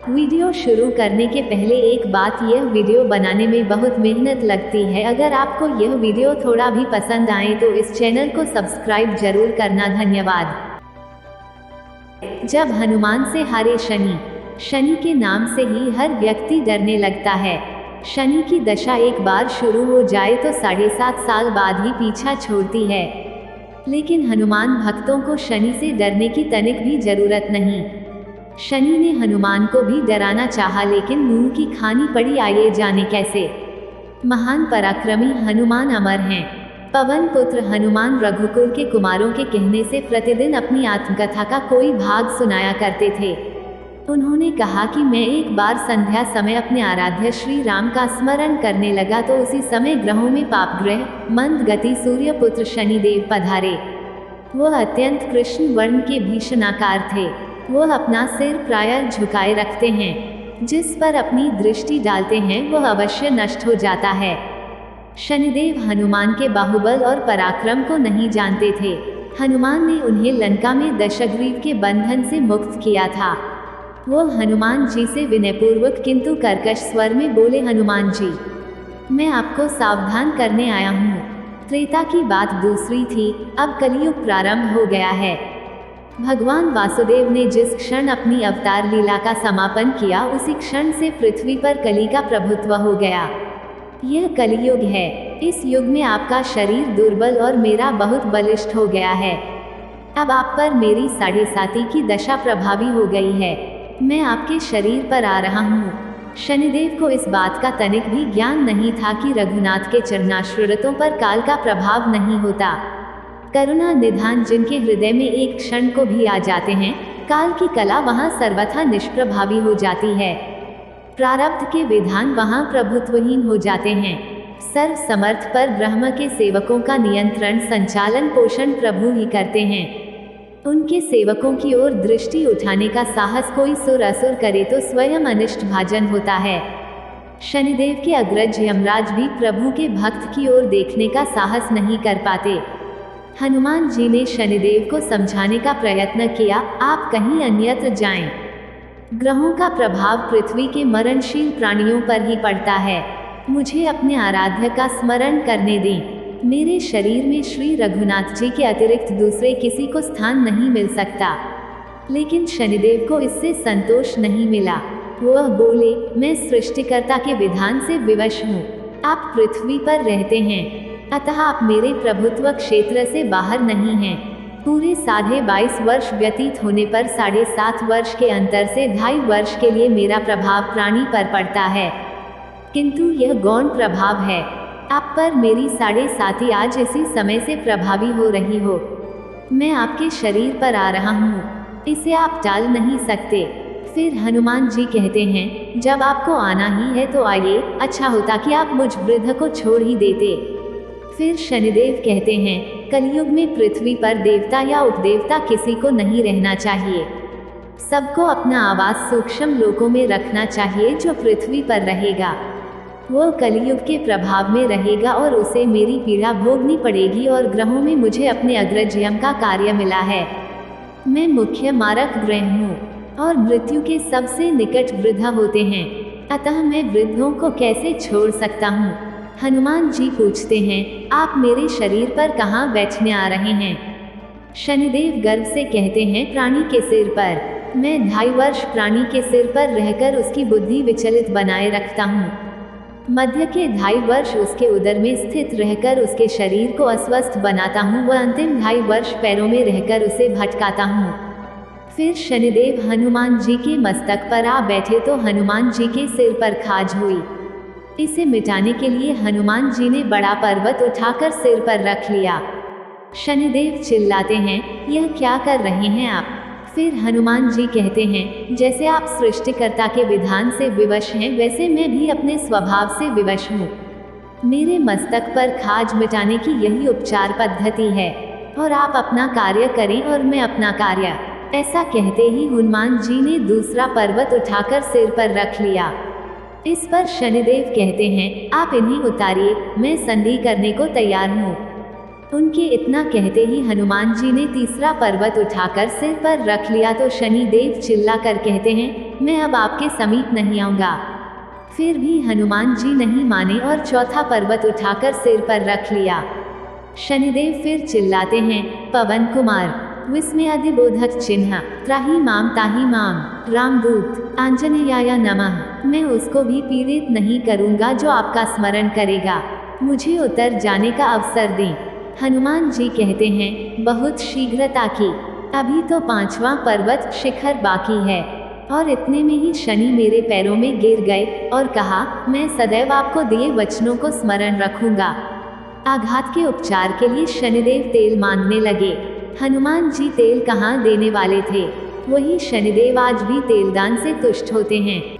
Video शुरू करने के पहले एक बात, यह वीडियो बनाने में बहुत मेहनत लगती है। अगर आपको यह वीडियो थोड़ा भी पसंद आए तो इस चैनल को सब्सक्राइब जरूर करना। धन्यवाद। जब हनुमान से हारे शनि। शनि के नाम से ही हर व्यक्ति डरने लगता है। शनि की दशा एक बार शुरू हो जाए तो 7.5 साल बाद ही पीछा छोड़ती है। लेकिन हनुमान भक्तों को शनि से डरने की तनिक भी जरूरत नहीं। शनि ने हनुमान को भी डराना चाहा, लेकिन मुंह की खानी पड़ी। आइए जाने कैसे। महान पराक्रमी हनुमान अमर हैं। पवन पुत्र हनुमान रघुकुल के कुमारों के कहने से प्रतिदिन अपनी आत्मकथा का कोई भाग सुनाया करते थे। उन्होंने कहा कि मैं एक बार संध्या समय अपने आराध्य श्री राम का स्मरण करने लगा तो उसी समय ग्रहों में पापग्रह मंद गति सूर्य पुत्र शनिदेव पधारे। वह अत्यंत कृष्ण वर्ण के भीषणाकार थे। वह अपना सिर प्रायः झुकाए रखते हैं। जिस पर अपनी दृष्टि डालते हैं वह अवश्य नष्ट हो जाता है। शनिदेव हनुमान के बाहुबल और पराक्रम को नहीं जानते थे। हनुमान ने उन्हें लंका में दशग्रीव के बंधन से मुक्त किया था। वो हनुमान जी से विनयपूर्वक किंतु कर्कश स्वर में बोले, हनुमान जी, मैं आपको सावधान करने आया हूँ। त्रेता की बात दूसरी थी, अब कलियुग प्रारंभ हो गया है। भगवान वासुदेव ने जिस क्षण अपनी अवतार लीला का समापन किया उसी क्षण से पृथ्वी पर कली का प्रभुत्व हो गया। यह कलियुग है। इस युग में आपका शरीर दुर्बल और मेरा बहुत बलिष्ठ हो गया है। अब आप पर मेरी 7.5 की दशा प्रभावी हो गई है। मैं आपके शरीर पर आ रहा हूँ। शनिदेव को इस बात का तनिक भी ज्ञान नहीं था कि रघुनाथ के चरणाश्रितों पर काल का प्रभाव नहीं होता। करुणा निधान जिनके हृदय में एक क्षण को भी आ जाते हैं, काल की कला वहाँ सर्वथा निष्प्रभावी हो जाती है। प्रारब्ध के विधान वहाँ प्रभुत्वहीन हो जाते हैं। सर्व समर्थ पर ब्रह्म के सेवकों का नियंत्रण संचालन पोषण प्रभु ही करते हैं। उनके सेवकों की ओर दृष्टि उठाने का साहस कोई सुर असुर करे तो स्वयं अनिष्ट भाजन होता है। शनिदेव के अग्रज यमराज भी प्रभु के भक्त की ओर देखने का साहस नहीं कर पाते। हनुमान जी ने शनिदेव को समझाने का प्रयत्न किया, आप कहीं अन्यत्र जाएं। ग्रहों का प्रभाव पृथ्वी के मरणशील प्राणियों पर ही पड़ता है। मुझे अपने आराध्य का स्मरण करने दें। मेरे शरीर में श्री रघुनाथ जी के अतिरिक्त दूसरे किसी को स्थान नहीं मिल सकता। लेकिन शनिदेव को इससे संतोष नहीं मिला। वह बोले, मैं सृष्टिकर्ता के विधान से विवश हूँ। आप पृथ्वी पर रहते हैं, अतः आप मेरे प्रभुत्व क्षेत्र से बाहर नहीं हैं। पूरे 22.5 वर्ष व्यतीत होने पर 7.5 वर्ष के अंतर से 2.5 वर्ष के लिए मेरा प्रभाव प्राणी पर पड़ता है, किंतु यह गौण प्रभाव है। आप पर मेरी 7.5 आज इसी समय से प्रभावी हो रही हो। मैं आपके शरीर पर आ रहा हूँ, इसे आप टाल नहीं सकते। फिर हनुमान जी कहते हैं, जब आपको आना ही है तो आइए, अच्छा होता कि आप मुझ वृद्ध को छोड़ ही देते। फिर शनिदेव कहते हैं, कलयुग में पृथ्वी पर देवता या उपदेवता किसी को नहीं रहना चाहिए। सबको अपना आवास सूक्ष्म लोकों में रखना चाहिए। जो पृथ्वी पर रहेगा वो कलयुग के प्रभाव में रहेगा और उसे मेरी पीड़ा भोगनी पड़ेगी। और ग्रहों में मुझे अपने अग्रज यम का कार्य मिला है। मैं मुख्य मारक ग्रह हूँ और मृत्यु के सबसे निकट वृद्ध होते हैं, अतः मैं वृद्धों को कैसे छोड़ सकता हूँ। हनुमान जी पूछते हैं, आप मेरे शरीर पर कहाँ बैठने आ रहे हैं। शनिदेव गर्व से कहते हैं, प्राणी के सिर पर। मैं 2.5 वर्ष प्राणी के सिर पर रहकर उसकी बुद्धि विचलित बनाए रखता हूँ। मध्य के 2.5 वर्ष उसके उदर में स्थित रहकर उसके शरीर को अस्वस्थ बनाता हूँ व अंतिम 2.5 वर्ष पैरों में रहकर उसे भटकाता हूँ। फिर शनिदेव हनुमान जी के मस्तक पर आ बैठे तो हनुमान जी के सिर पर खाज हुई। इसे मिटाने के लिए हनुमान जी ने बड़ा पर्वत उठाकर सिर पर रख लिया। शनिदेव चिल्लाते हैं, यह क्या कर रहे हैं आप। फिर हनुमान जी कहते हैं, जैसे आप सृष्टिकर्ता के विधान से विवश हैं वैसे मैं भी अपने स्वभाव से विवश हूँ। मेरे मस्तक पर खाज मिटाने की यही उपचार पद्धति है और आप अपना कार्य करें और मैं अपना कार्य। ऐसा कहते ही हनुमान जी ने दूसरा पर्वत उठाकर सिर पर रख लिया। इस पर शनिदेव कहते हैं, आप इन्हें उतारिए, मैं संधि करने को तैयार हूँ। उनके इतना कहते ही हनुमान जी ने तीसरा पर्वत उठाकर सिर पर रख लिया तो शनिदेव चिल्लाकर कहते हैं, मैं अब आपके समीप नहीं आऊंगा। फिर भी हनुमान जी नहीं माने और चौथा पर्वत उठाकर सिर पर रख लिया। शनिदेव फिर चिल्लाते हैं, पवन कुमार, विस्मयादिबोधक चिन्ह, त्राहि माम ताहि माम, रामदूत, आंजनेयाय नमः। मैं उसको भी पीड़ित नहीं करूंगा जो आपका स्मरण करेगा। मुझे उतर जाने का अवसर दें। हनुमान जी कहते हैं, बहुत शीघ्रता की, अभी तो 5वां पर्वत शिखर बाकी है। और इतने में ही शनि मेरे पैरों में गिर गए और कहा, मैं सदैव आपको दिए वचनों को स्मरण रखूंगा। आघात के उपचार के लिए शनिदेव तेल मांगने लगे। हनुमान जी तेल कहाँ देने वाले थे? वही शनिदेव आज भी तेलदान से तुष्ट होते हैं।